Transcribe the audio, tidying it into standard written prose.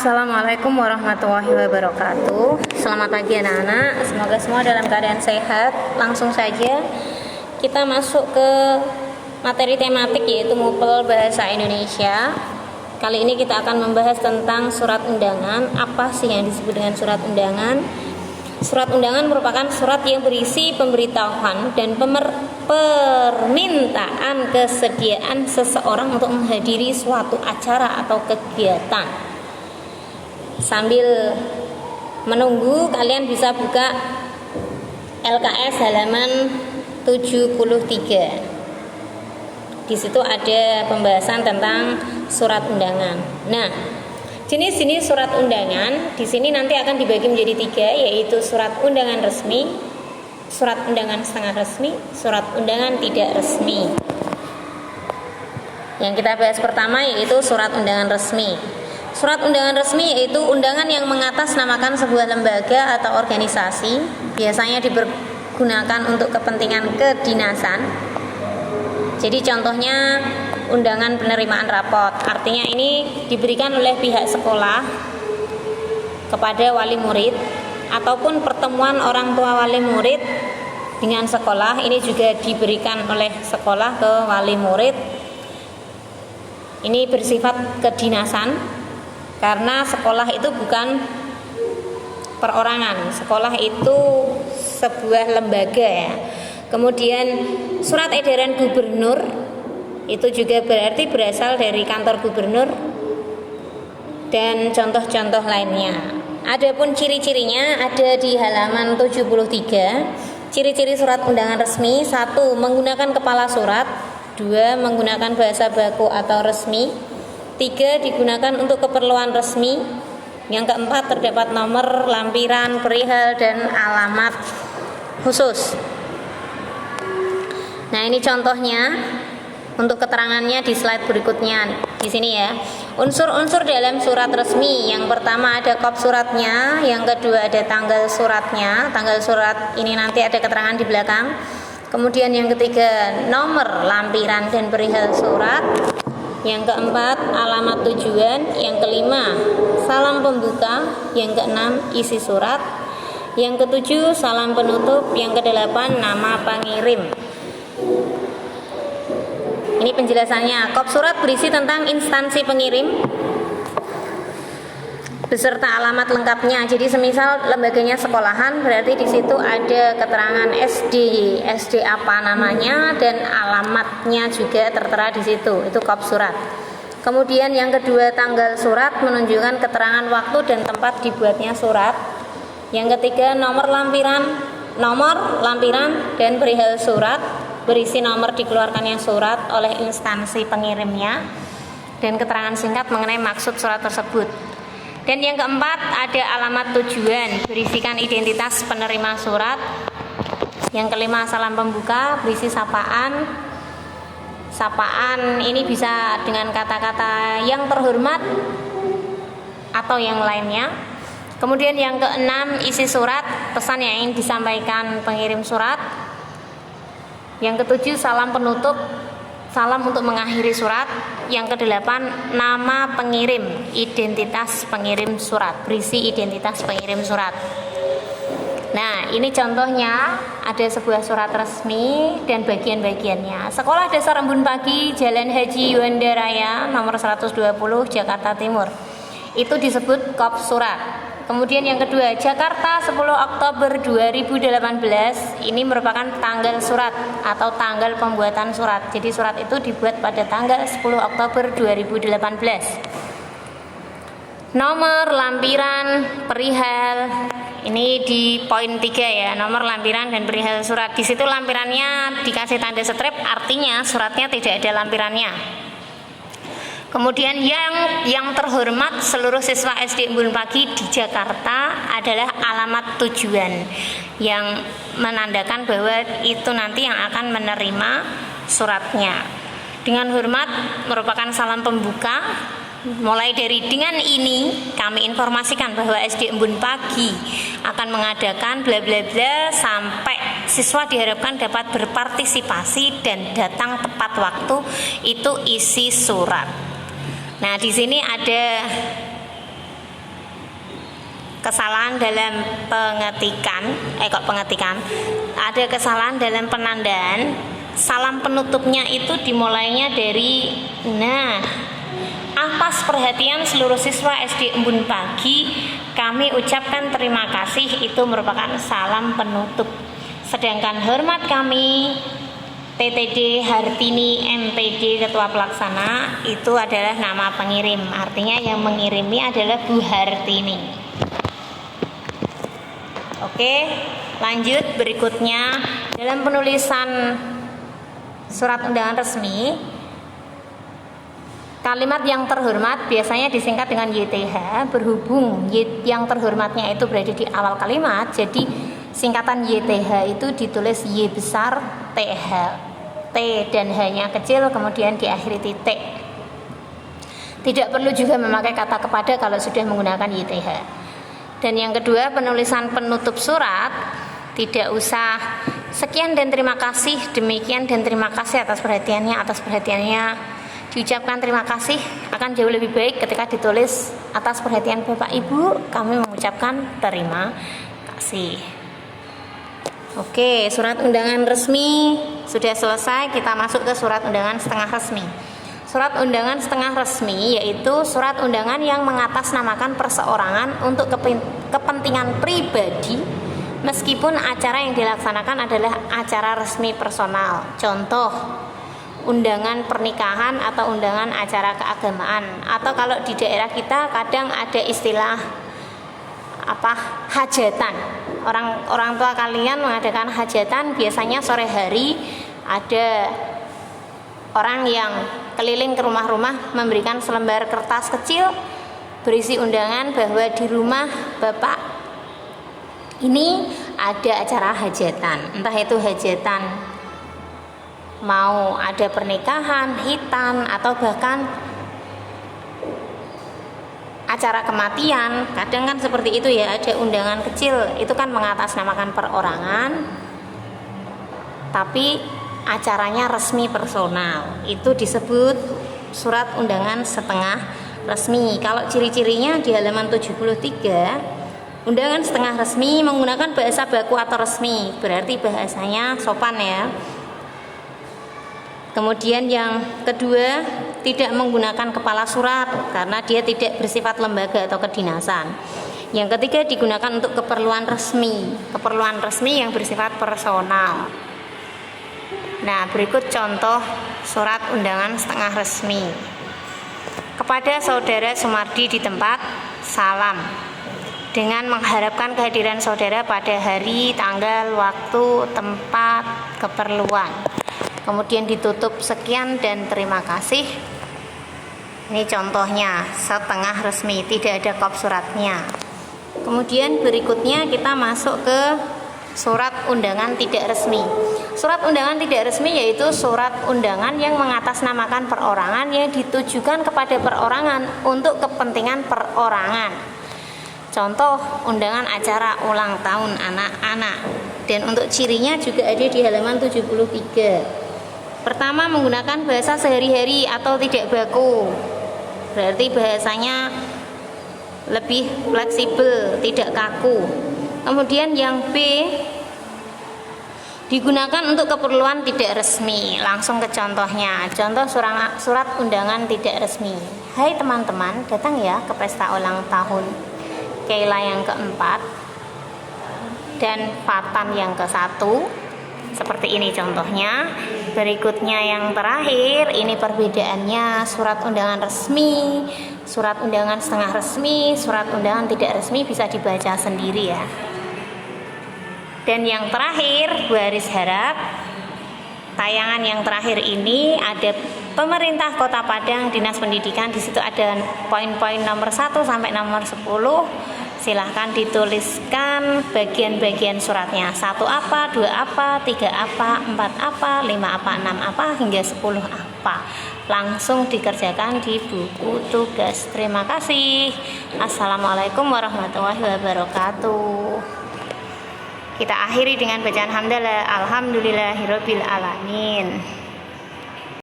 Assalamualaikum warahmatullahi wabarakatuh. Selamat pagi anak-anak. Semoga semua dalam keadaan sehat. Langsung saja kita masuk ke materi tematik, yaitu MUPEL Bahasa Indonesia. Kali ini kita akan membahas tentang surat undangan. Apa sih yang disebut dengan surat undangan? Surat undangan merupakan surat yang berisi pemberitahuan dan permintaan kesediaan seseorang untuk menghadiri suatu acara atau kegiatan. Sambil menunggu, kalian bisa buka LKS halaman 73. Di situ ada pembahasan tentang surat undangan. Nah, jenis-jenis surat undangan di sini nanti akan dibagi menjadi 3, yaitu surat undangan resmi, surat undangan setengah resmi, surat undangan tidak resmi. Yang kita bahas pertama yaitu surat undangan resmi. Surat undangan resmi yaitu undangan yang mengatasnamakan sebuah lembaga atau organisasi, biasanya dipergunakan untuk kepentingan kedinasan. Jadi contohnya undangan penerimaan rapot, artinya ini diberikan oleh pihak sekolah kepada wali murid, ataupun pertemuan orang tua wali murid dengan sekolah, ini juga diberikan oleh sekolah ke wali murid. Ini bersifat kedinasan, karena sekolah itu bukan perorangan, sekolah itu sebuah lembaga ya. Kemudian surat edaran gubernur itu juga berarti berasal dari kantor gubernur dan contoh-contoh lainnya. Adapun ciri-cirinya ada di halaman 73. Ciri-ciri surat undangan resmi: 1. Menggunakan kepala surat. 2. Menggunakan bahasa baku atau resmi. 3. Digunakan untuk keperluan resmi. Yang keempat, terdapat nomor, lampiran, perihal, dan alamat khusus. Nah, ini contohnya untuk keterangannya di slide berikutnya di sini ya. Unsur-unsur dalam surat resmi: yang pertama ada kop suratnya, yang kedua ada tanggal suratnya. Tanggal surat ini nanti ada keterangan di belakang. Kemudian yang ketiga, nomor, lampiran, dan perihal surat. Yang keempat, alamat tujuan. Yang kelima, salam pembuka. Yang keenam, isi surat. Yang ketujuh, salam penutup. Yang kedelapan, nama pengirim. Ini penjelasannya. Kop surat berisi tentang instansi pengirim beserta alamat lengkapnya. Jadi semisal lembaganya sekolahan, berarti di situ ada keterangan SD apa namanya, dan alamatnya juga tertera di situ. Itu kop surat. Kemudian yang kedua, tanggal surat menunjukkan keterangan waktu dan tempat dibuatnya surat. Yang ketiga, nomor lampiran dan perihal surat, berisi nomor dikeluarkannya surat oleh instansi pengirimnya dan keterangan singkat mengenai maksud surat tersebut. Dan yang keempat, ada alamat tujuan, berisikan identitas penerima surat. Yang kelima, salam pembuka, berisi sapaan. Sapaan ini bisa dengan kata-kata yang terhormat atau yang lainnya. Kemudian yang keenam, isi surat, pesan yang ingin disampaikan pengirim surat. Yang ketujuh, salam penutup, salam untuk mengakhiri surat. Yang kedelapan, nama pengirim, identitas pengirim surat, berisi identitas pengirim surat. Nah, ini contohnya, ada sebuah surat resmi dan bagian-bagiannya. Sekolah Dasar Embun Pagi, Jalan Haji Yuanda Raya, nomor 120, Jakarta Timur. Itu disebut kop surat. Kemudian yang kedua, Jakarta 10 Oktober 2018. Ini merupakan tanggal surat atau tanggal pembuatan surat. Jadi surat itu dibuat pada tanggal 10 Oktober 2018. Nomor, lampiran, perihal. Ini di poin 3 ya, nomor, lampiran, dan perihal surat. Di situ lampirannya dikasih tanda strip, artinya suratnya tidak ada lampirannya. Kemudian yang terhormat seluruh siswa SD Embun Pagi di Jakarta adalah alamat tujuan yang menandakan bahwa itu nanti yang akan menerima suratnya. Dengan hormat merupakan salam pembuka. Mulai dari dengan ini kami informasikan bahwa SD Embun Pagi akan mengadakan bla bla bla, sampai siswa diharapkan dapat berpartisipasi dan datang tepat waktu. Itu isi surat. Nah, di sini ada kesalahan dalam pengetikan, ada kesalahan dalam penandaan. Salam penutupnya itu dimulainya dari atas perhatian seluruh siswa SD Embun Pagi, kami ucapkan terima kasih, itu merupakan salam penutup. Sedangkan hormat kami TTD Hartini MPD Ketua Pelaksana, itu adalah nama pengirim. Artinya yang mengirimi adalah Bu Hartini. Oke, lanjut berikutnya. Dalam penulisan surat undangan resmi, kalimat yang terhormat biasanya disingkat dengan YTH. Berhubung yang terhormatnya itu berada di awal kalimat, jadi singkatan YTH itu ditulis Y besar TH, T dan H-nya kecil, kemudian diakhiri titik. Tidak perlu juga memakai kata kepada kalau sudah menggunakan YTH. Dan yang kedua, penulisan penutup surat tidak usah sekian dan terima kasih, demikian dan terima kasih atas perhatiannya. Diucapkan terima kasih akan jauh lebih baik ketika ditulis atas perhatian Bapak Ibu, kami mengucapkan terima kasih. Oke, surat undangan resmi sudah selesai, kita masuk ke surat undangan setengah resmi. Surat undangan setengah resmi yaitu surat undangan yang mengatasnamakan perseorangan untuk kepentingan pribadi, meskipun acara yang dilaksanakan adalah acara resmi personal. Contoh, undangan pernikahan atau undangan acara keagamaan, atau kalau di daerah kita kadang ada istilah hajatan. Orang tua kalian mengadakan hajatan, biasanya sore hari ada orang yang keliling ke rumah-rumah memberikan selembar kertas kecil berisi undangan bahwa di rumah Bapak ini ada acara hajatan. Entah itu hajatan mau ada pernikahan, hitan, atau bahkan acara kematian. Kadang kan seperti itu ya, ada undangan kecil, itu kan mengatasnamakan perorangan, tapi acaranya resmi personal, itu disebut surat undangan setengah resmi. Kalau ciri-cirinya di halaman 73, undangan setengah resmi menggunakan bahasa baku atau resmi, berarti bahasanya sopan ya. Kemudian yang kedua, tidak menggunakan kepala surat karena dia tidak bersifat lembaga atau kedinasan. Yang ketiga, digunakan untuk keperluan resmi yang bersifat personal. Nah, berikut contoh surat undangan setengah resmi. Kepada Saudara Sumardi di tempat, salam. Dengan mengharapkan kehadiran saudara pada hari, tanggal, waktu, tempat, keperluan. Kemudian ditutup sekian dan terima kasih. Ini contohnya setengah resmi, tidak ada kop suratnya. Kemudian berikutnya kita masuk ke surat undangan tidak resmi. Surat undangan tidak resmi yaitu surat undangan yang mengatasnamakan perorangan yang ditujukan kepada perorangan untuk kepentingan perorangan. Contoh, undangan acara ulang tahun anak-anak. Dan untuk cirinya juga ada di halaman 73. Pertama, menggunakan bahasa sehari-hari atau tidak baku. Berarti bahasanya lebih fleksibel, tidak kaku. Kemudian yang B, digunakan untuk keperluan tidak resmi. Langsung ke contohnya. Contoh surat undangan tidak resmi. Hai teman-teman, datang ya ke pesta ulang tahun Keila yang keempat dan Fatan yang ke-1. Seperti ini contohnya. Berikutnya yang terakhir, ini perbedaannya surat undangan resmi, surat undangan setengah resmi, surat undangan tidak resmi bisa dibaca sendiri ya. Dan yang terakhir, baris harap, tayangan yang terakhir ini ada pemerintah Kota Padang, Dinas Pendidikan, di situ ada poin-poin nomor 1 sampai nomor 10. Silahkan dituliskan bagian-bagian suratnya. 1 apa, 2 apa, 3 apa, 4 apa, 5 apa, 6 apa, hingga 10 apa. Langsung dikerjakan di buku tugas. Terima kasih. Assalamualaikum warahmatullahi wabarakatuh. Kita akhiri dengan bacaan hamdalah. Alhamdulillahirabbil alamin.